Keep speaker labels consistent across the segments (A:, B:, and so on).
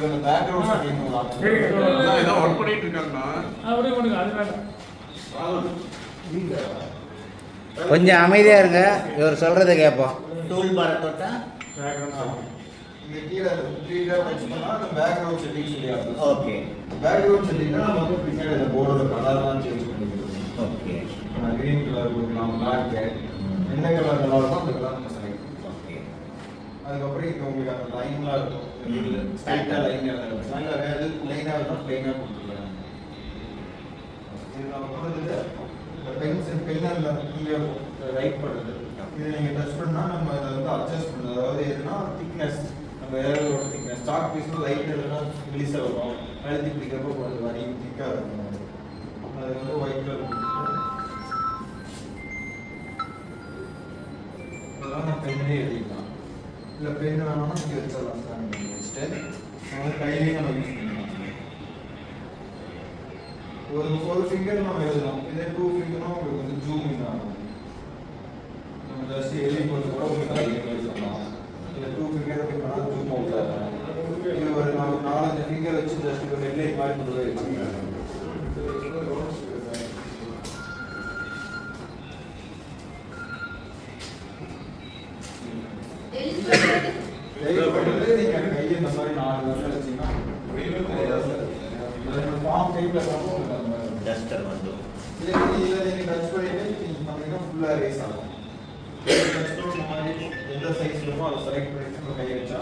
A: இந்த background setting
B: ஏதோ work பண்ணிட்டு இருக்காங்கண்ணா.
C: அப்படியே பண்ணுங்க. அது வேண்டாம்.
D: கொஞ்சம் அமைதியா இருங்க, இவர் சொல்றதை கேட்போம்.
E: டூல் பாரை தொட்டா
A: பேக்ரவுண்ட் இந்த கீழே 3 டாட் டச் பண்ணா அந்த பேக்ரவுண்ட் செட்டிங் சொல்லி ஆகும்.
E: ஓகே.
A: பேக்ரவுண்ட் செட்டிங்னா நம்ம வந்து பின்னாடி இந்த போர்டோட கலர்லாம் சேஞ்ச் பண்ணிக்கலாம்.
E: ஓகே.
A: கிரீன் கலர் கொடுக்கலாம், பிளாக் என்ன கலர் நல்லா இருக்கோ அந்த கலர் நம்ம செலக்ட் பண்ணலாம்.
E: ஓகே.
A: அதுக்கப்புறம் இங்க உங்களுக்கு அந்த லைன்லாம் இருக்கும். ஸ்ட்ரைட்டா லைன் எழுதலாம். இல்ல வேற லைனா இருந்தா ப்ளைனா கொடுத்துக்கலாம். இது நம்ம கொடுத்தது இந்த பென்சில் பென்னில் இங்க ரைட் பண்ணுறது. இதை நீங்கள் டச் பண்ணால் நம்ம இதை வந்து அட்ஜஸ்ட் பண்ணுறது. அதாவது எதுனா திக்னஸ் நம்ம ஏரோட திக்னஸ் ஸ்டாக் பீஸ் லைட் எழுதுனா ரிலீஸாக வரும். அழுத்தி பிடிக்கிறப்போ கொஞ்சம் வரி திக்காக இருக்கும். அது வந்து ஒயிட் கலர் கொடுத்துட்டு இதெல்லாம் நம்ம பென்னிலே எழுதிக்கலாம். இல்லை பென் வேணும்னா இங்கே வச்சிடலாம். ஸ்டாண்ட் பண்ணி வச்சுட்டு நம்ம வந்து கையிலேயே நம்ம யூஸ் பண்ணிக்கலாம். ஒரு ஃபிங்கர் நம்ம எழுதலாம். இதே 2 ஃபிங்கர்னா உங்களுக்கு வந்து ஜூம் இன் ஆகும். நம்ம ஜஸ்ட் எழுதி போட்டு கூட உங்களுக்கு எழுதலாம். இல்லை 2 ஃபிங்கர் அப்படி பண்ணால் ஜூம் அவுட் ஆகும். இது ஒரு 4-5 ஃபிங்கர் வச்சு ஜஸ்ட் ஒரு ஹெட்லைட் மாதிரி கொண்டு போய் வச்சுக்கலாம். நீங்கள் கையை இந்த மாதிரி 4 வருஷம் வச்சிங்கன்னா ஃபார்ம் டைப்பில்
E: டஸ்டர் வந்து
A: இதை நீங்கள் டச் பண்ணிட்டு நீங்கள் பார்த்தீங்கன்னா ஃபுல்லாக ரேஸ் ஆகும். டச் பண்ணுற மாதிரி எந்த சைஸ் வேணுமோ அதை செலக்ட் பண்ணிட்டு நம்ம கையை வச்சா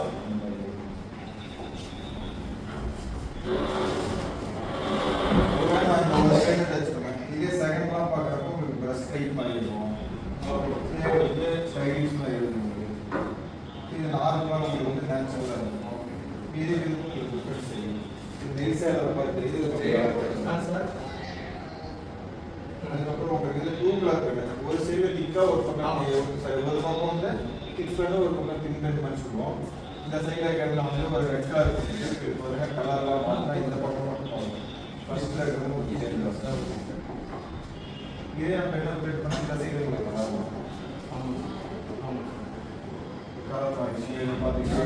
A: டச் பண்ணுவேன். இதே செகண்ட்லாம் பார்க்குறப்போ உங்களுக்கு ப்ரஷ் டைப் மாதிரி இருக்கும். ஸ்டைலிஷ் மாதிரி இருக்கும். இது நார்மலாக உங்களுக்கு வந்து நேச்சுரலாக இருக்கும். இது உங்களுக்கு செய்யும். இது ரீசேலர் பார்த்து இது அதுக்கப்புறம் உங்களுக்கு இது 2 கலர் பென். ஒரு சைடு திக்கா ஒரு பக்கம் ஒரு பக்கம் வந்து திக் பென் ஒரு பக்கம் தின் பென் மாதிரி சொல்லுவோம். இந்த சைடில் இருக்கிறதுல வந்து ஒரு ரெட் கலர் இருக்கு. ஒரு கலர்லாம் பார்த்தா இந்த பக்கம் மட்டும் ஃபர்ஸ்ட்ல இருக்கிறது ஒரு சைடு இதே நம்ம பென் அப்டேட் பண்ணால் இந்த சைடு உங்களுக்கு கலர் வரும். கலர் மாதிரி பார்த்தீங்கன்னா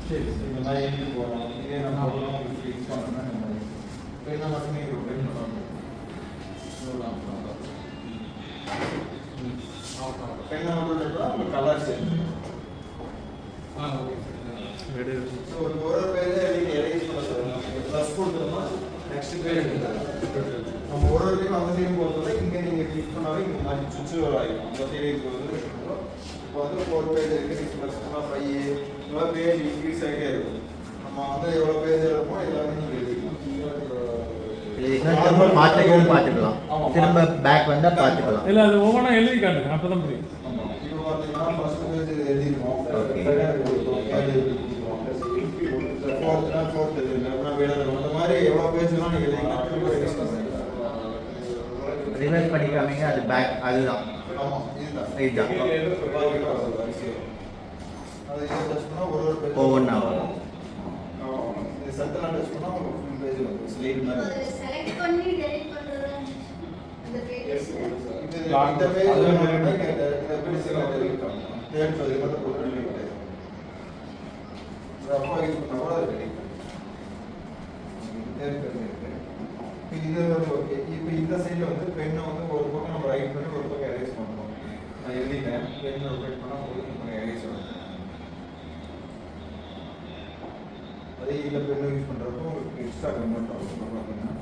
A: சரி இந்த மாதிரி எழுதி போகலாம். இதே நம்ம உங்களுக்கு ஃபிக்ஸ் பண்ணோம்னா நம்ம பெண்ணை மட்டுமே ரொட்டேட் பண்ணலாம். பெண்ணை மட்டும் நம்ம கலர் சேஞ்ச் ஸோ ஒரு பேஜை நீங்கள் எரேஸ் பண்ண சொல்லலாம். ப்ளஸ் கொடுத்துருமா நெக்ஸ்ட் பேஜ் நம்ம ஒரு டைம் அந்த சைடு போகிறதுல இங்கே நீங்கள் கிளிக் பண்ணாலே இங்கே மாதிரி சுவிட்சு ஆகிடும். அந்த சைடு இருக்கிறது இப்போ வந்து 4 பேஜ் இருக்குது. 6 + 5 இவ்வளோ பேஜ் இன்க்ரீஸ் ஆகிட்டே இருக்கும். நம்ம வந்து எவ்வளோ பேஜ் இருக்கோமோ எல்லாமே நீங்கள் எழுதிக்கலாம்.
E: திரும்ப மாற்றவும் பார்த்துக்கலாம். திரும்ப பேக் வந்தால் பார்த்துக்கலாம்.
C: இல்லை அது ஒவ்வொன்றா எழுதி காட்டுங்க, அப்போ தான் புரியும்.
A: இப்போ பார்த்தீங்கன்னா ஃபர்ஸ்ட் பேஜ் எழுதிருக்கோம். ஃபோர்த் அந்த மாதிரி எவ்வளோ பேஜ்லாம் நீங்கள் எழுதிக்கலாம்.
E: ரிவர்ஸ் பண்ணிக்காமீங்க. அது பேக் அதுதான்.
A: ஆமாம் இதுதான் அது இதை டச் பண்ணால் ஒரு பேஜ்
E: ஒவ்வொன்றா வரும்.
A: இது சென்டரில் டச் பண்ணால் ஒரு ஃபுல் பேஜ் வரும். ஸ்லைட் மாதிரி
F: செலக்ட் பண்ணி டெலீட் பண்றது அந்த பேஜஸ்
A: இந்த பேஜ் இந்த பேஜ் டெலீட் பண்ணலாம். தேர்ட் பேஜ் மட்டும் போட்டு டெலீட் பண்ணலாம். அப்போ யூஸ் பண்ணா கூட அது டெலீட் பண்ணலாம். தேர்ட் பேஜ் இருக்கு. இது ஓகே. இப்போ இந்த சைடில் வந்து பெண்ணை வந்து ஒரு பக்கம் நம்ம ரைட் பண்ணி ஒரு பக்கம் எரேஸ் பண்ணுறோம். நான் எழுதிட்டேன். பெண்ணை ரொட்டேட் பண்ணால் உங்களுக்கு நம்ம எரேஸ் ஆகும். அதே இதில் பெண்ணை யூஸ் பண்ணுறப்போ உங்களுக்கு எக்ஸ்ட்ரா கன்வெர்ட் ஆகும். பார்த்தீங்கன்னா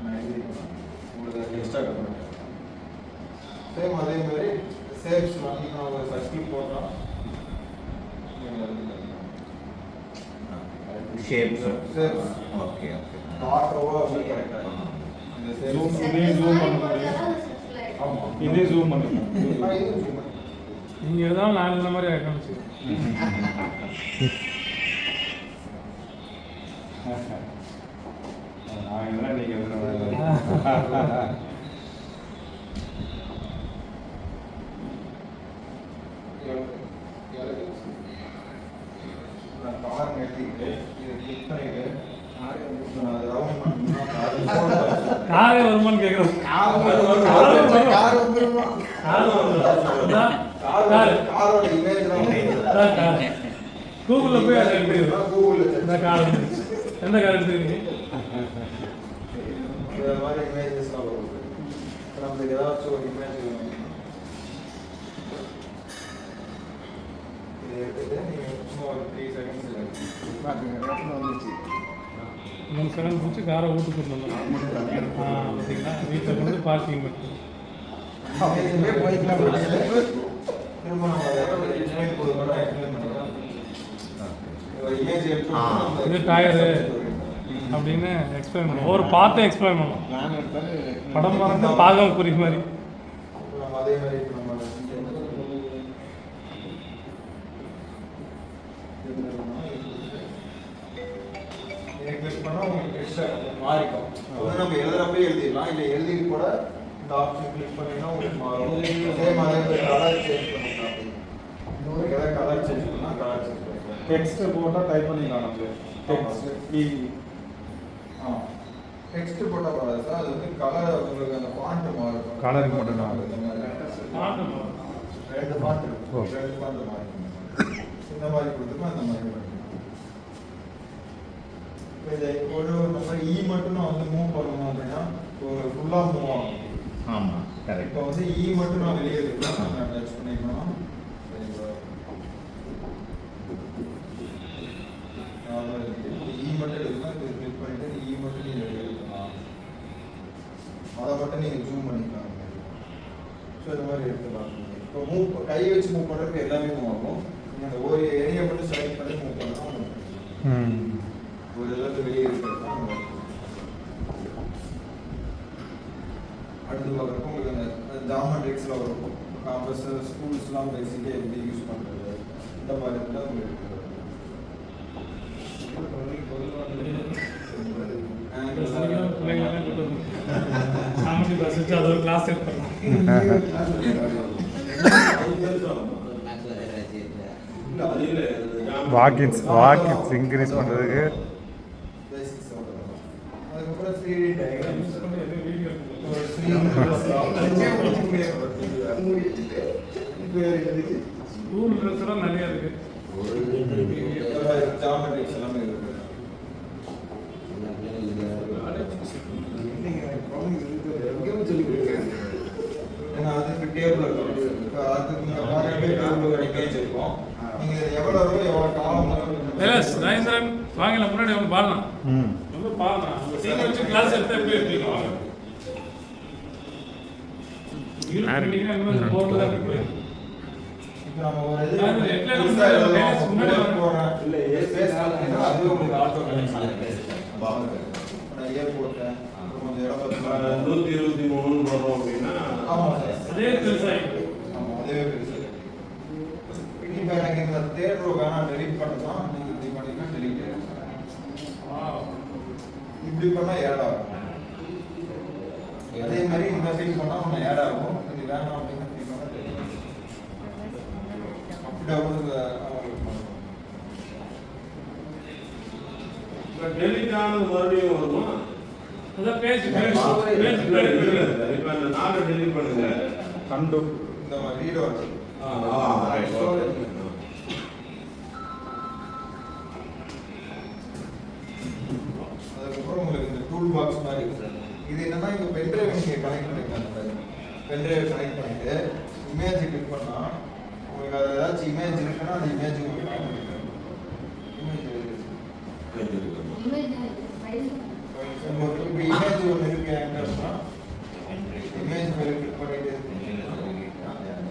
A: நான் எழுதிக்கலாம். உங்களுக்கு எக்ஸ்ட்ரா கன்வெர்ட் சேம் அதே மாதிரி சேவ்ஸ் வாங்கி நான் ஒரு சர்க்கிள் போடுறோம்.
E: ஷேப்ஸ்.
A: Saves
E: okay okay.
A: டாட்டோவா அப்படி கரெக்டாக இந்த சேவ்ஸ்
B: ஜூம் பண்ணுங்க.
A: ஆமாம்
B: இதே ஜூம் பண்ணுங்க.
C: நீங்கள் எதாவது நான் இந்த மாதிரி அக்கௌண்ட்
B: நான் இதெல்லாம் நீங்கள்
A: கார் நிறுத்திட்டு இதை கிளிக் பண்ணிட்டு
C: காரே வருமானு கேட்குறோம்.
A: காரோட இமேஜ்
C: கார் கூகுளில் போய் அதை எடுத்துக்கிறேன்.
A: கூகுளில்
C: இந்த கார் எந்த கார் எடுத்துக்கிறீங்க?
A: இந்த மாதிரி இமேஜஸ்லாம் வரும். இப்போ நம்மளுக்கு ஏதாச்சும் ஒரு இமேஜ் வேணும். இதை எடுத்துட்டு நீங்கள் சும்மா ஒரு 3 செகண்ட்ஸ் வந்துச்சு.
C: 3 செகண்ட் பிடிச்சி காரை வீட்டுக்கு கொண்டு வந்தோம். பார்த்தீங்களா, வீட்டில் கொண்டு பார்க்கிங் பண்ணி
A: போய்க்கலாம். திரும்ப நம்ம அதை எக்ஸ்பிளைன் கொடுக்கணும். எக்ஸ்பிளைன் பண்ணுறோம். இமேஜ் எடுத்து
C: இது டயரு அப்படின்னு எக்ஸ்பிளைன் பண்ணுவோம். ஒரு பார்த்து எக்ஸ்பிளைன் பண்ணுவோம். படம் பார்த்து பார்க்காம புரியுற மாதிரி.
A: நம்ம அதே மாதிரி இப்போ நம்ம கிளிக் பண்ணால் உங்களுக்கு எக்ஸ்ட்ரா மாறிக்கும். அது நம்ம எழுதுறப்ப எழுதிடலாம். இல்லை எழுதி கூட இந்த ஆப்ஷன் கிளிக் பண்ணிங்கன்னா உங்களுக்கு மாறும். சேம் அதே மாதிரி கலர் சேஞ்ச் பண்ணிக்கலாம். உங்களுக்கு எதாவது கலர் சேஞ்ச் பண்ணால் கலர் சேஞ்ச் பண்ணிக்கலாம்.
B: டெக்ஸ்ட் போட்டால் டைப் பண்ணிக்கலாம் நமக்கு. டெக்ஸ்ட்
A: டெக்ஸ்ட் போட்டால் வராது சார். அது வந்து கலர் உங்களுக்கு அந்த ஃபாண்ட் மாறும்.
B: கலருக்கு மட்டும் தான்.
A: ரெண்டு ஃபாண்ட் இருக்கும். ரெண்டு ஃபாண்ட் மாறும். இந்த மாதிரி கொடுத்துருக்கோம். அந்த மாதிரி பண்ணிக்கலாம். இதை ஒரு நம்ம இ மட்டும் நான் வந்து மூவ் பண்ணணும் அப்படின்னா ஒரு ஃபுல்லாக மூவ் ஆகும்.
E: ஆமாம் கரெக்ட்.
A: இப்போ வந்து இ மட்டும் நான் வெளியே இருக்கலாம். நான் டச் பண்ணிக்கணும். இ மட்டும் எடுக்கலாம். இது கிளிக் பண்ணிட்டு இ மட்டும் நீங்கள் எடுக்கலாம். அதை மட்டும் நீங்கள் ஜூம் பண்ணிக்கலாம். ஸோ இந்த மாதிரி எடுத்துக்கலாம். இப்போ மூவ் கை வச்சு மூவ் பண்ணுறதுக்கு எல்லாமே மூவ் ஆகும். நீங்கள் அந்த ஒரு ஏரியா மட்டும் செலக்ட் பண்ணி மூவ் பண்ணலாம். ஒரு இடத்துல வெளியே இருக்கிறது தான் அடுத்து பார்க்குறப்போ உங்களுக்கு அந்த ஜாமெட்ரிக்ஸில் வரும். காம்பஸ் ஸ்கூல்ஸ்லாம் பேசிக்காக எப்படி யூஸ் பண்ணுறது இந்த மாதிரி இருந்தால் உங்களுக்கு
C: சாமி பஸ் வச்சு அது ஒரு கிளாஸ் எடுத்துக்கலாம்.
G: வாக்கின்ஸ் இன்க்ரீஸ் பண்ணுறதுக்கு
A: அதுக்கப்புறம் 3D டயக்ராம்ஸ்
C: ஸ்கூல் ட்ரெஸ்லாம் நிறைய இருக்கு.
A: ஜாமெட்ரிக்ஸ் எல்லாமே இருக்கு. ஏன்னா அதுக்கு டேபிள் இருக்கும். இப்போ அதுக்கு நீங்கள் பார்க்கவே டேபிள் ஒரு இமேஜ் இருக்கும். நீங்கள் எவ்வளோ காலம்
C: ராஜேந்திரன் வாங்கல முன்னாடி வந்து பாடலாம். வந்து பாடலாம். சீனை வச்சு கிளாஸ் எடுத்தா எப்படி இருப்பீங்க? வாங்க. போர்டில் இருக்கு.
A: இப்போ நம்ம ஒரு இது
C: அது எட்ல முன்னாடி
A: போடுறேன். இல்லை ஸ்பேஸ் பார்த்தீங்கன்னா அதுவே உங்களுக்கு ஆட்டோ கனெக்ட் ஆகும். நான் இயர் போட்டேன். கொஞ்சம் இடம் பார்த்தீங்கன்னா
B: 123 போடுறோம் அப்படின்னா
A: ஆமாம் சார்.
C: அதே பெருசாக
A: ஆமாம் அதுவே பெருசு. இப்போ எனக்கு இந்த தேர்வு வேணாம் டெலிட் பண்ணலாம். நீங்கள் இப்படி பண்ணிங்கன்னா டெலிட் இப்படி பண்ணால் ஆட் ஆகும். அதே மாதிரி இந்த சைட் பண்ணால் ஒன்று ஆட் ஆகும். இது வேணாம் அப்படின்னா இப்படி பண்ணால் டெலிட் அப்படி
B: டெலிட் ஆனது மறுபடியும் வருமா?
C: அதான் பேஜ்
B: இப்போ அந்த 4 டெலிட் பண்ணுங்க.
C: கண்டு
A: இந்த மாதிரி ரீட் வருது. அதுக்கப்புறம் உங்களுக்கு இந்த டூல் பாக்ஸ் மாதிரி இருக்கு. இது என்னன்னா இங்க பென்ட்ரைவ் நீங்க கனெக்ட் பண்ணிக்கலாம். பென்ட்ரைவ் கனெக்ட் பண்ணிட்டு இமேஜ் கிளிக் பண்ணா உங்களுக்கு அது ஏதாச்சும் இமேஜ் இருக்குன்னா அந்த இமேஜ் உங்களுக்கு இப்போ இமேஜ் ஒன்று இருக்கு எங்கன்னா இமேஜ் மேலே கிளிக் பண்ணிட்டு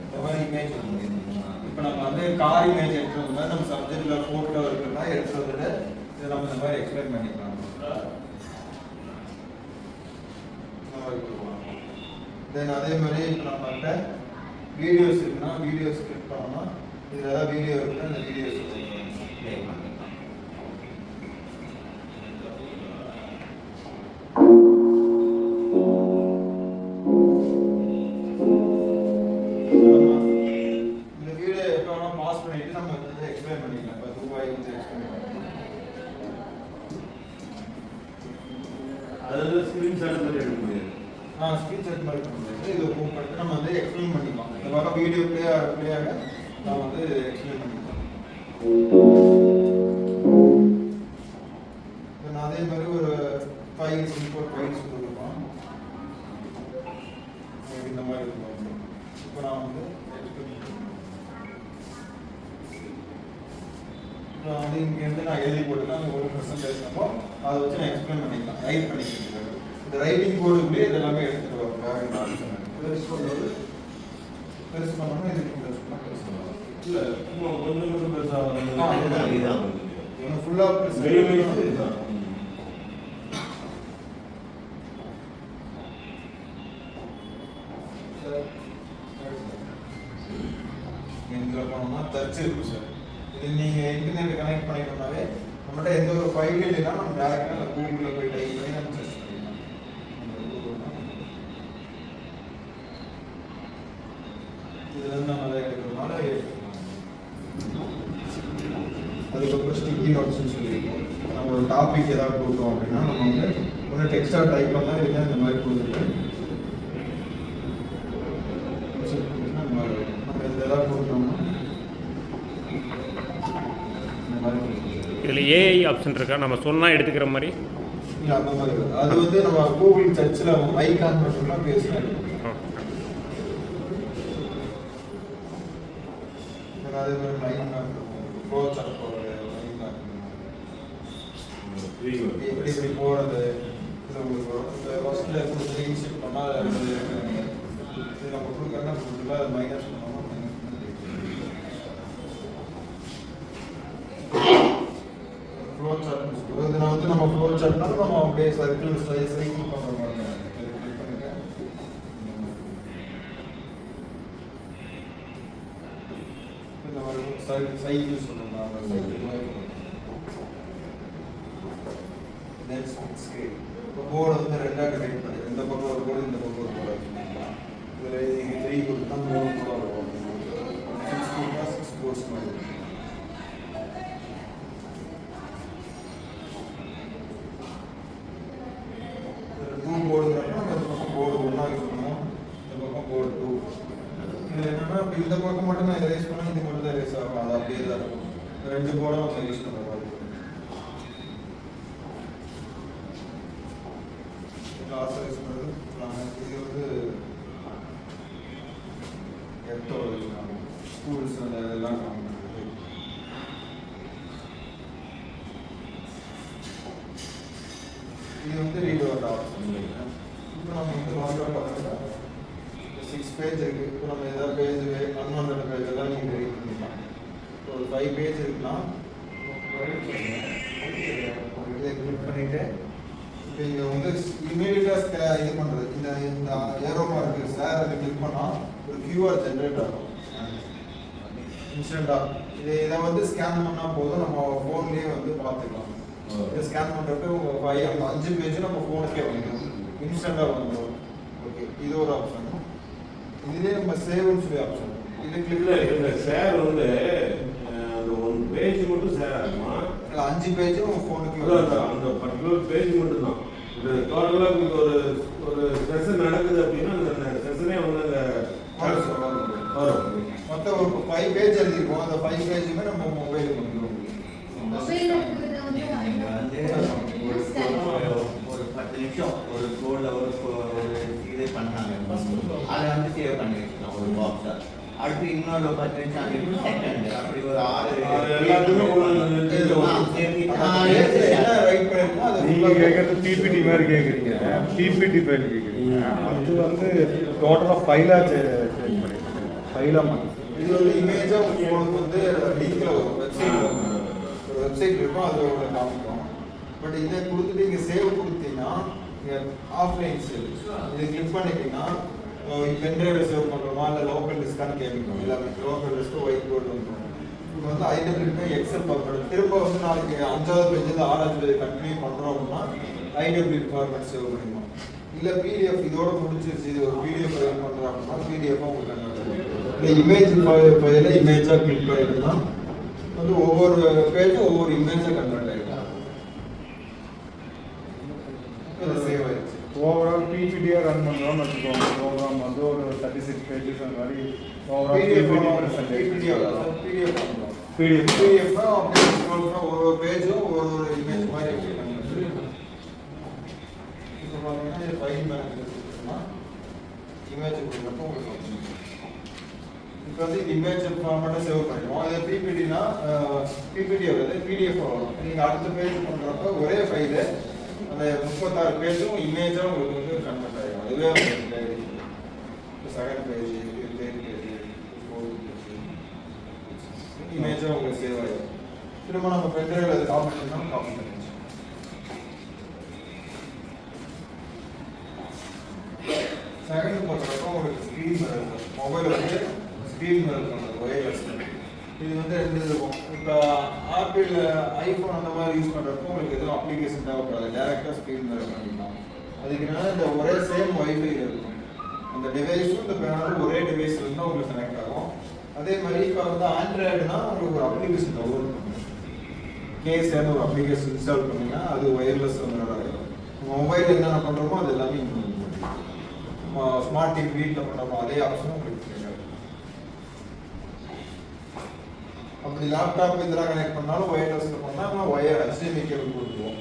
A: இந்த மாதிரி இமேஜ் இப்போ நம்ம வந்து கார் இமேஜ் எடுத்துட்டு வந்தா நம்ம சப்ஜெக்ட்ல போட்டோ இருக்குன்னா எடுத்துட்டு வந்துட்டு இதை நம்ம இந்த மாதிரி எக்ஸ்பிளைன் பண்ணிக்கலாம். தென் அதே மாதிரி இப்போ நம்மகிட்ட வீடியோஸ் இருக்குன்னா வீடியோஸ் கிளிக் பண்ணோம்னா இதில் ஏதாவது வீடியோ இருக்குன்னா இந்த வீடியோஸ் ப்ளே பண்ணிக்கலாம். இந்த வீடியோ எப்போ வேணால் பாஸ் பண்ணிட்டு நம்ம வந்து எக்ஸ்பிளைன் பண்ணிக்கலாம். இப்போ துபாய் வந்து எக்ஸ்பிளைன் பண்ணிக்கலாம்.
B: அதாவது ஸ்கிரீன்ஷாட் மாதிரி எடுக்க முடியாது.
A: ஸ்க்ரீன் ஷாட் மாதிரி பண்ண முடியாது. இது ஓப்பன் பண்ணிட்டு நம்ம வந்து எக்ஸ்பிளைன் பண்ணிக்கலாம். இந்த பக்கம் வீடியோ ப்ளே ஆக நம்ம வந்து எக்ஸ்பிளைன் பண்ணிக்கலாம். இப்போ வந்து இங்கேருந்து நான் எழுதி போட்டுனா ஒரு பர்சன்ட் பேசுகிறப்போ அதை வச்சு நான் எக்ஸ்பிளைன் பண்ணிக்கலாம், ரைட் பண்ணிக்கிறேன். இந்த ரைட்டிங் கோடுக்குள்ளேயே இது எல்லாமே எடுத்துட்டு வரும். பெருசு பண்ணுறது பெருசு பண்ணோம்னா இதுக்கு பெருசு பண்ணால் பெருசு பண்ணலாம்.
B: இல்லை கொஞ்சம் கொஞ்சம் பெருசாக
A: இவங்க ஃபுல்லாக பெருசு இதில் போனோம்னா டச் இருக்கும் சார். இது நீங்கள் இன்டர்நெட் கனெக்ட் பண்ணிட்டோம்னாவே நம்மகிட்ட எந்த ஒரு ஃபைல் இல்லைன்னா நம்ம டேரெக்டாக அந்த கூகுளில் போய் டைப் பண்ணி நம்ம சர்ச் பண்ணிக்கலாம். இதுலேருந்து நம்ம அதை எடுக்கிறதுனால எடுத்துக்கலாம். அதுக்கப்புறம் ஸ்டிக்கி நோட்ஸ்னு சொல்லியிருக்கோம். நம்ம ஒரு டாபிக் ஏதாவது கொடுத்தோம் அப்படின்னா நம்ம வந்து ஒன்று டெக்ஸ்டாக டைப் பண்ணால் இல்லைன்னா இந்த மாதிரி கொடுத்துட்டு நம்ம இந்த ஏதாவது கொடுத்தோம்னா இந்த மாதிரி
H: இதில் ஏஐ ஆப்ஷன் இருக்கா, நம்ம சொன்னால் எடுத்துக்கிற மாதிரி?
A: இல்லை அந்த மாதிரி இல்லை. அது வந்து நம்ம கூகுள் சர்ச்சில் மைக்கான் மட்டும்தான் பேசுகிறேன். அதே மாதிரி லைனாக ப்ரோ சார்ட் போடுறது, லைனாக எப்படி இப்படி போகிறது, இது உங்களுக்கு இந்த ஃபஸ்ட்டில் கொடுத்து இன்ஸ்டியூட் பண்ணால் இது நம்ம கொடுக்குறேன்னா கொடுத்துல அது மைனஸ் பண்ணோம்னா ஃப்ளோ சார்ட் இது நான் வந்து நம்ம ஃப்ளோ சார்ட்னாலும் நம்ம அப்படியே சைக்கிள் சைக்கிள் பண்ணுற மாதிரி சைக்கிள் சொல்லலாம். இப்போ போர்டு வந்து ரெண்டாக டிவைட் பண்ணி இந்த பக்கம் ஒரு போர்டு இந்த பக்கம் ஒரு போர்டு வச்சுக்கலாம். இதில் நீங்கள் 3 கொடுத்தா 3 போர்டு வரும், 6 கொடுத்தா 6 போர்ட்ஸ் மாதிரி. போர்டுங்கிறப்ப நம்ம இந்த பக்கம் போர்டு 1 இருக்கணும், இந்த பக்கம் போர்டு 2. இதில் என்னன்னா இப்போ இந்த பக்கம் மட்டும் நான் எரேஸ் பண்ணால் இது மட்டும் தான் எரேஸ் ஆகும், அது அப்படியே தான் இருக்கும். 2 போர்டும் நம்ம யூஸ் பண்ணுற மாதிரி இருக்கும். லாஸ்ட் யூஸ் பண்ணுறது இது வந்து எர்த்தோட ஸ்கூல்ஸ் அந்த இதெல்லாம் காமிக்கிறது. இது வந்து ரீட் அவுட் ஆப்ஷன். இப்போ நம்ம வந்து லாஸ்ட்டாக பார்த்தோம்னா 6 பேஜ் இருக்குது. இப்போ நம்ம எதாவது பேஜ் அன்வான்ட் பேஜ் எல்லாம் நீங்கள் ரீட் பண்ணிக்கலாம். இப்போ ஒரு 5 பேஜ் இருக்குன்னா இதை கிளிக் பண்ணிவிட்டு இப்போ இங்கே வந்து இமீடியட்டாக இது பண்ணுறது இந்த ஏரோ மார்க்கு சார் அதை கிளிக் பண்ணால் ஒரு கியூஆர் ஜென்ரேட் ஆகும் இன்ஸ்டண்ட்டாக. இதை வந்து ஸ்கேன் பண்ணால் போதும், நம்ம ஃபோன்லேயே வந்து பார்த்துக்கலாம். இதை ஸ்கேன் பண்ணுறப்ப உங்கள் 5 பேஜ் நம்ம ஃபோனுக்கே வந்துடும், இன்ஸ்டண்ட்டாக வந்துடும். ஓகே, இது ஒரு ஆப்ஷன். இதுலேயே நம்ம சேவ்னு சொல்லி ஆப்ஷன் இது கிளிக்
B: இந்த ஷேர் வந்து அந்த 1 பேஜ் மட்டும் ஷேர் ஆகுமா?
A: 5 பேஜும் உங்கள் ஃபோனுக்கு
B: அந்த பர்டிகுலர் பேஜ் மட்டும் தான். இது டோட்டலாக ஒரு ஒரு செஷன் நடக்குது அப்படின்னா அந்த செஷனே வந்து அந்த வரும்.
A: மொத்தம் ஒரு 5 பேஜ் எழுதிருக்கோம், அந்த 5 பேஜுமே நம்ம மொபைலுக்கு வந்துடும்.
F: மொபைல்ல இருக்கிறது வந்து
E: ஒரு 10 நிமிஷம் ஒரு கோல்ல ஒரு இது பண்ணாங்க, அதை வந்து சேவ் பண்ணி வச்சுக்கலாம் ஒரு பாக்ஸை. அடுத்து இன்னொரு 10 நிமிஷம் அது செகண்ட் அப்படி ஒரு 6
B: எல்லாத்துக்குமே
A: என்ன ரைட் பண்ணிருக்கோம் அதை
G: நீங்கள் கேட்குறது பிபிடி மாதிரி கேட்குறீங்க, பிபிடி ஃபைல் கேட்குறீங்க. அது வந்து டோட்டலாக ஃபைலாக சேஞ்ச் பண்ணிருக்கேன், ஃபைலாக மாற்றி.
A: இது வந்து இமேஜாக உங்கள் ஃபோனுக்கு வந்து லிங்கில் வரும், வெப்சைட்டில் வரும். ஒரு வெப்சைட் இருக்கும், அதில் உங்களை காமிக்கும். பட் இதை கொடுத்துட்டு இங்கே சேவ் கொடுத்தீங்கன்னா இங்கே ஆஃப்லைன் சேவ் இதை கிளிக் பண்ணிட்டீங்கன்னா பென்ட்ரைவில் சேவ் பண்ணுறோமா இல்லை லோக்கல் டிஸ்கான்னு கேட்கும். எல்லாமே லோக்கல் டிஸ்க்கு ஒயிட் போர்டு வந்துடும். இப்போ வந்து ஐடபிள்யூ எக்ஸல் பார்க்கணும். திரும்ப வந்து நாளைக்கு 5வது பேஜில் 6வது பேஜ் கண்டினியூ பண்ணுறோம் அப்படின்னா ஐடபிள்யூ ஃபார்மேட் சேவ் பண்ணிக்கலாம். இல்லை பிடிஎஃப் இதோட முடிச்சிருச்சு, இது ஒரு பிடிஎஃப் ஃபைல் பண்ணுறோம் அப்படின்னா பிடிஎஃபாக உங்களுக்கு கன்வெர்ட். இல்லை இமேஜ் ஃபைலில் இமேஜாக கிளிக் பண்ணிட்டுனா வந்து ஒவ்வொரு பேஜும் ஒவ்வொரு இமேஜாக கன்வெர்ட் ஆகிடும். இது சேவ் ஆயிடுச்சு.
G: ஓவரால் பிபிடியாக ரன் பண்ணுறோம்னு வச்சுக்கோங்க. ப்ரோக்ராம் வந்து ஒரு 36 பேஜஸ் அந்த மாதிரி ஓவரால்
A: பிடிஎஃப் ஒரு பேஜும் ஒரு இமேஜ் மாதிரி இப்போ பார்த்தீங்கன்னா ஃபைல் மேனேஜர் இமேஜ் கொடுக்குறப்போ உங்களுக்கு இப்போ வந்து இது இமேஜ் ஃபார்மேட்டாக சேவ் பண்ணிடுவோம். இது பிபிடினா பிபிடி வருது, பிடிஎஃப் வரும். நீங்கள் அடுத்த பேஜ் பண்ணுறப்ப ஒரே ஃபைலு அந்த 36 பேஜும் இமேஜாக உங்களுக்கு வந்து கன்வெர்ட் ஆகிடும். அதுவே உங்களுக்கு diary second page, third page, fourth page இமேஜாக உங்களுக்கு சேவ் ஆகிடும். திரும்ப நம்ம பென்ட்ரைவில் அது காப்பி பண்ணாலும் காப்பி பண்ணிடுச்சு. செகண்ட் பார்க்குறப்போ உங்களுக்கு ஸ்க்ரீன் இருக்கும். மொபைல் வந்து ஸ்க்ரீன் இருக்கும் ஒயர்லெஸ். இது வந்து ரெண்டு இருக்கும். இப்போ ஆப்பிள் ஐஃபோன் அந்த மாதிரி யூஸ் பண்ணுறப்போ உங்களுக்கு எதுவும் அப்ளிகேஷன் தேவைப்படாது, டேரெக்டாக ஸ்க்ரீன் மேலே பண்ணிக்கலாம். அதுக்குனால இந்த ஒரே சேம் வைஃபை இருக்கும். அந்த டிவைஸும் இந்த பேனலும் ஒரே டிவைஸ் இருந்தால் உங்களுக்கு கனெக்ட் ஆகும். அதே மாதிரி இப்போ வந்து ஆண்ட்ராய்டுனா உங்களுக்கு ஒரு அப்ளிகேஷன் டவுன்லோட் பண்ணுங்க. கேஸ்ன்னு ஒரு அப்ளிகேஷன் இன்ஸ்டால் பண்ணிங்கன்னா அது ஒயர்லெஸ் ஆகிடும். மொபைல் என்னென்ன பண்ணுறோமோ அது எல்லாமே இம்ப்ளிமெண்ட் பண்ணுவோம். ஸ்மார்ட் டிவி வீட்டில் பண்ணுறோமோ அதே ஆப்ஷனும் உங்களுக்கு கிடைக்காது. அப்படி லேப்டாப் இதெல்லாம் கனெக்ட் பண்ணாலும் ஒயர்லெஸில் பண்ணால் நம்ம ஒயர் HDMI கேபிள் கொடுத்துருவோம்.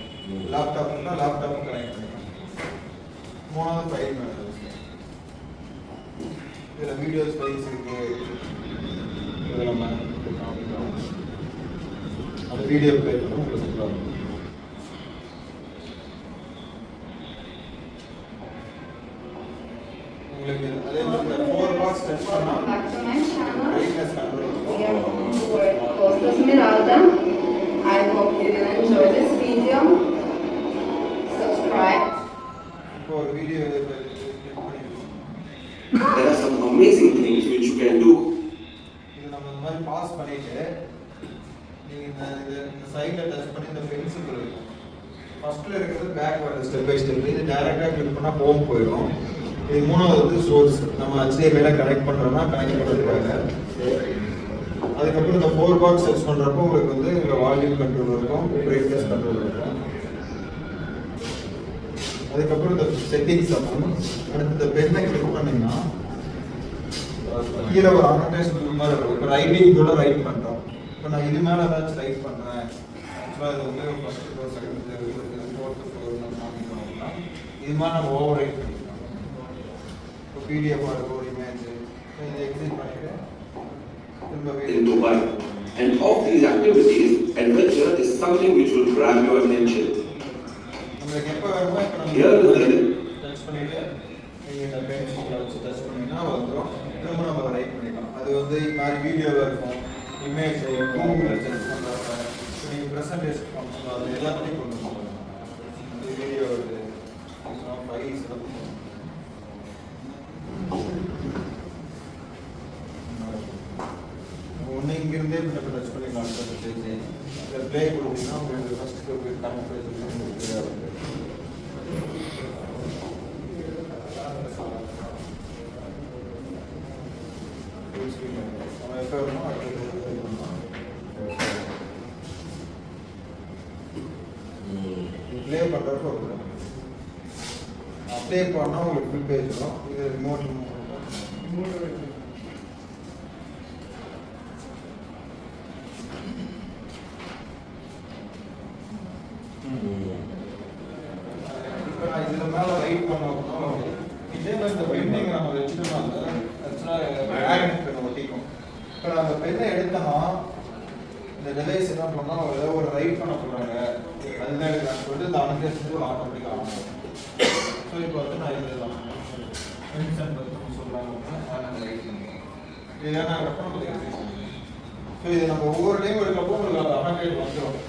A: லேப்டாப் இருந்தால் லேப்டாப்பும் கனெக்ட் பண்ணிக்கலாம். மூணாவது ஃபைல் மேனேஜர். இதில் வீடியோஸ் ஃபைல்ஸ் இருக்கு. இதெல்லாம் அந்த வீடியோ பிளே பண்ண உங்களுக்கு சூப்பராக இருக்கும். உங்களுக்கு அதே மாதிரி இந்த 4 பாக்ஸ் டச் பண்ணால் brightness control
I: Costa Esmeralda. I hope you will enjoy this video. Subscribe.
A: இப்போ ஒரு video
J: There are some amazing things which you can do.
A: இது நம்ம இந்த மாதிரி பாஸ் பண்ணிட்டு நீங்கள் இந்த சைடில் டச் பண்ணி இந்த பென்சில் இருக்கும். ஃபர்ஸ்ட்ல இருக்கிறது பேக் வரது ஸ்டெப் பை ஸ்டெப். இது டைரக்டாக கிளிக் பண்ணால் ஹோம் போயிடும். இது மூணாவது வந்து சோர்ஸ். நம்ம HDMI கனெக்ட் பண்ணுறோம்னா கனெக்ட் பண்ணுறதுக்காக. அதுக்கப்புறம் இந்த 4 பாக்ஸ் செட் பண்ணுறப்போ உங்களுக்கு வந்து இங்கே வால்யூம் கண்ட்ரோல் இருக்கும், பிரைட்னஸ் கண்ட்ரோல் இருக்கும். அதுக்கப்புறம் இந்த செட்டிங்ஸ் ஆகும். அடுத்து இந்த பென்னை கிளிக் பண்ணிங்கன்னா கீழே ஒரு அனோட்டேஷன் மாதிரி இருக்கும். இப்போ ரைட்டிங் கூட ரைட் பண்ணுறோம். இப்போ நான் இது மேலே ஏதாச்சும் ரைட் பண்ணுறேன், ஆக்சுவலாக இது வந்து first floor, second floor, fourth floor காமிக்கணும் அப்படின்னா இது மாதிரி நம்ம ஓவர் ரைட் பண்ணிக்கலாம். இப்போ PDF இருக்கும் ஒரு இமேஜ், இதை எக்ஸிட் பண்ணிவிட்டு
J: In Dubai. And of these activities, adventure is something which will grab your attention.
A: உங்களுக்கு எப்போ வேணுமோ இப்போ நம்ம
J: Here is the
A: டச் பண்ணிவிட்டு நீங்கள் இந்த பென்சில் வச்சு டச் பண்ணிங்கன்னா வந்துடும். திரும்ப நம்ம அதை ரைட் பண்ணிக்கலாம். அது வந்து இது மாதிரி வீடியோவில் இருக்கும், இமேஜ் கூகுளில் செக் பண்ணுறப்ப நீங்கள் ப்ரெசன்டேஷன் ஃபங்க்ஷன் அது எல்லாத்தையும் கொண்டு போகலாம். இது வீடியோ வருது, ஃபைல்ஸ் ஒன்று இங்கிருந்தே இப்போ டச் பண்ணிக்கலாம். அடுத்த பேஜ் இதில் ப்ளே கொடுத்தீங்கன்னா உங்களுக்கு ஃபஸ்ட்டு கனெக்ட் பேஜ் உங்களுக்கு கிளியராக இருக்குது. நம்ம எப்போ வருமோ அடுத்த ப்ளே பண்ணுறப்போ ப்ளே பண்ணால் உங்களுக்கு ஃபுல் பேஜ் வரும். இது ரிமோட் இப்போ நான் இதில் மேலே ரைட் பண்ணோம்னா இதே மாதிரி இந்த பெயிண்டிங் நம்ம வச்சுட்டோம்னா ஆக்சுவலாக மேக்னெட் பென் ஒட்டிக்கும். இப்போ நான் அந்த பெண்ணை எடுத்தோம்னா இந்த டிவைஸ் என்ன பண்ணால் ஏதோ ஒரு ரைட் பண்ண போகிறாங்க, அதுதான் எடுக்கிறான்னு சொல்லிட்டு இந்த அனந்தேஷன் ஆட்டோமேட்டிக்காக ஆகும். ஸோ இப்போ வந்து நான் இதெல்லாம் பென்ஷன் பற்றி சொல்கிறாங்க ரைட் பண்ணுறோம். இது ஏன்னா நம்ம ஸோ இது நம்ம ஒவ்வொரு டைம் எடுக்கப்போ உங்களுக்கு அந்த அனண்டேட் வந்துடும்.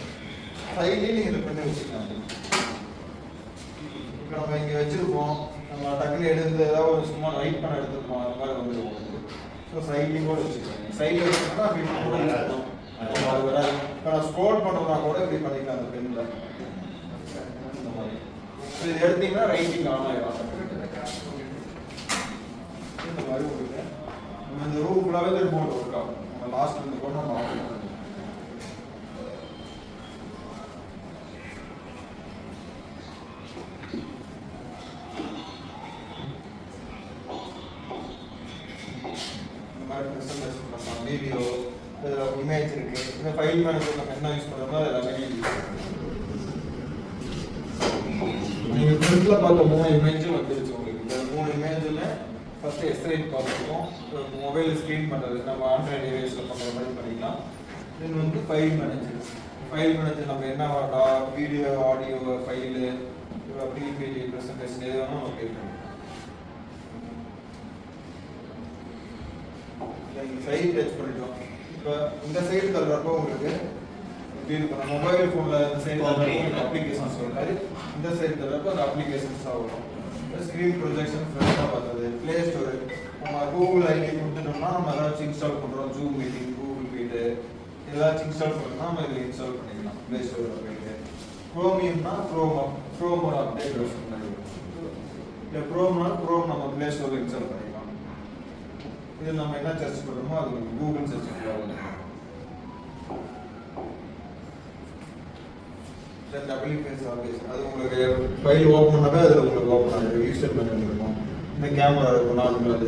A: சைட்லேயும் நீங்கள் இதை பண்ணி வச்சுக்கலாம். இப்போ நம்ம இங்கே வச்சுருப்போம், நம்ம டக்குனு எடுத்து ஏதாவது ஒரு சும்மா ரைட் பண்ண எடுத்துருப்போம், அந்த மாதிரி வந்துடுவோம். ஸோ சைட்லேயும் கூட வச்சுக்கலாம். சைடில் வச்சுக்கோன்னா அப்படி பண்ணலாம். அது வராது. இப்போ நான் ஸ்க்ரோல் பண்ணுறதுனா கூட இப்படி பண்ணிக்கலாம் அந்த பெண்ணில். இந்த மாதிரி ஸோ இது எடுத்தீங்கன்னா ரைட்டிங் ஆன் ஆகிடும். இந்த மாதிரி உங்களுக்கு நம்ம இந்த ரூம் ஃபுல்லாகவே ரிமோட் ஒர்க் ஆகும். நம்ம லாஸ்ட் இருந்து கூட நம்ம ஆஃப் பண்ணலாம். வீடியோ இமேஜ் இருக்கு. இந்த ஃபைல் மேனேஜர் நம்ம என்ன யூஸ் பண்ணுறோமோ அது எல்லாமே நீங்கள் ஃப்ரண்ட்ல பார்த்த 3 இமேஜும் வந்துருச்சு உங்களுக்கு. இந்த 3 இமேஜுமே ஃபஸ்ட்டு எஸ்ஐ பார்த்துருக்கோம். மொபைல் ஸ்க்ரீன் பண்ணுறது நம்ம ஆண்ட்ராய்டு டிவைஸில் பண்ணுற மாதிரி பண்ணிக்கலாம். தென் வந்து ஃபைல் மேனேஜர் நம்ம என்ன video audio file PPT presentation எது வேணால் நம்ம கிரியேட் பண்ணிக்கலாம். சைடு டச் பண்ணிட்டோம். இப்போ இந்த சைடு தள்ளுறப்போ உங்களுக்கு இப்படி இருக்கும். மொபைல் ஃபோனில் இந்த சைடு அப்ளிகேஷன்ஸ் வரும். இந்த சைடு தள்ளுறப்போ அந்த அப்ளிகேஷன்ஸாக வரும். ஸ்க்ரீன் ப்ரொஜெக்ஷன் ஃப்ரெஷ்ஷாக பார்த்தது. ப்ளே ஸ்டோரு நம்ம கூகுள் ஐடி கொடுத்துட்டோம்னா நம்ம ஏதாச்சும் இன்ஸ்டால் பண்ணுறோம். ஜூம் மீட்டிங், கூகுள் மீட்டு ஏதாச்சும் இன்ஸ்டால் பண்ணோம்னா நம்ம இதில் இன்ஸ்டால் பண்ணிக்கலாம். ப்ளே ஸ்டோரில் போயிட்டு க்ரோமியம்னா க்ரோமோட அப்டேட் யூஸ் பண்ணிக்கலாம். இல்லை க்ரோம் நம்ம ப்ளே ஸ்டோரில் இன்ஸ்டால் பண்ணிக்கலாம். இதில் நம்ம என்ன சர்ச் பண்ணுறோமோ அது கூகுள் சர்ச் பண்ணலாம். WPS ஆல்வேஸ் அது உங்களுக்கு ஃபைல் ஓப்பன் பண்ணாவே அதில் உங்களுக்கு ஓப்பன் ஆகிடும். யூசர் மெனு இருக்கும், இந்த கேமரா இருக்கும், நார்மல் அது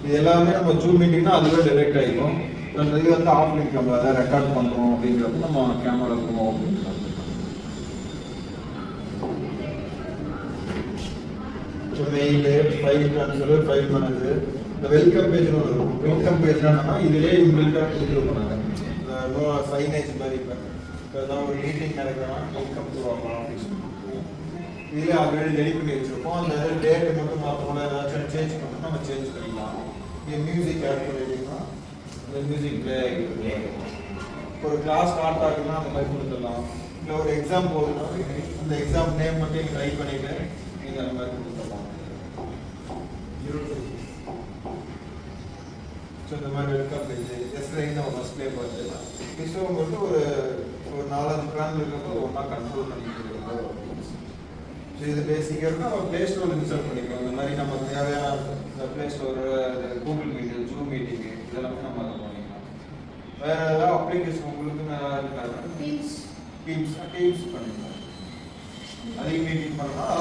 A: இது எல்லாமே நம்ம ஜூம் மீட்டிங்னா அதுவே டிரெக்ட் ஆகிடும். இது வந்து ஆஃப்லைன் கேமரா தான் ரெக்கார்ட் பண்ணுறோம் அப்படிங்கிறப்ப நம்ம கேமரா இருக்கும் ஓப்பன் பண்ணலாம். Mail, file transfer, file manager, இந்த வெல்கம் பேஜ்னு ஒன்று இருக்கும். வெல்கம் பேஜ்னா என்னன்னா இதிலே இன்பில்ட்டாக கொடுத்துருப்பாங்க. இந்த சைனேஜ் மாதிரி இப்போ ஏதாவது ஒரு மீட்டிங் நடக்கிறோம்னா வெல்கம் டு அவர் ஆஃபீஸ் இதில் ஆல்ரெடி ரெடி பண்ணி வச்சுருப்போம். அந்த டேட்டை மட்டும் மாற்றோம்னா ஏதாச்சும் சேஞ்ச் பண்ணோம்னா நம்ம சேஞ்ச் பண்ணிக்கலாம். இங்கே மியூசிக் ஆட் பண்ணிட்டீங்கன்னா இந்த மியூசிக் ப்ளே ஆகிட்டு ஒரு கிளாஸ் ஸ்டார்ட் ஆகுதுன்னா அந்த மாதிரி கொடுத்துடலாம். இல்லை ஒரு எக்ஸாம் போகுதுன்னா அந்த எக்ஸாம் நேம் மட்டும் நீங்கள் ட்ரை பண்ணிவிட்டு நீங்கள் அந்த மாதிரி கொடுத்துடலாம். ஸோ இந்த மாதிரி வெல்கம் பேஜ் எஸ்ஐன்னு நம்ம ஃபஸ்ட்லேயே பார்த்துக்கலாம். ஸோ உங்களுக்கு ஒரு 4 பிளான் இருக்கிறப்போ ஒன்றா கண்ட்ரோல் பண்ணிக்கிறது. ஸோ இது பேசிக்காக இருந்தால் நம்ம ப்ளே ஸ்டோர் இன்ஸ்டால் பண்ணிக்கலாம். இந்த மாதிரி நம்ம தேவையான இந்த play store, Google meet, zoom மீட்டிங்கு இதெல்லாமே நம்ம அதை பண்ணிக்கலாம். வேறு ஏதாவது அப்ளிகேஷன் உங்களுக்கு டீம்ஸ் பண்ணிக்கலாம். அதிக மீட்டிங் பண்ணலாம்.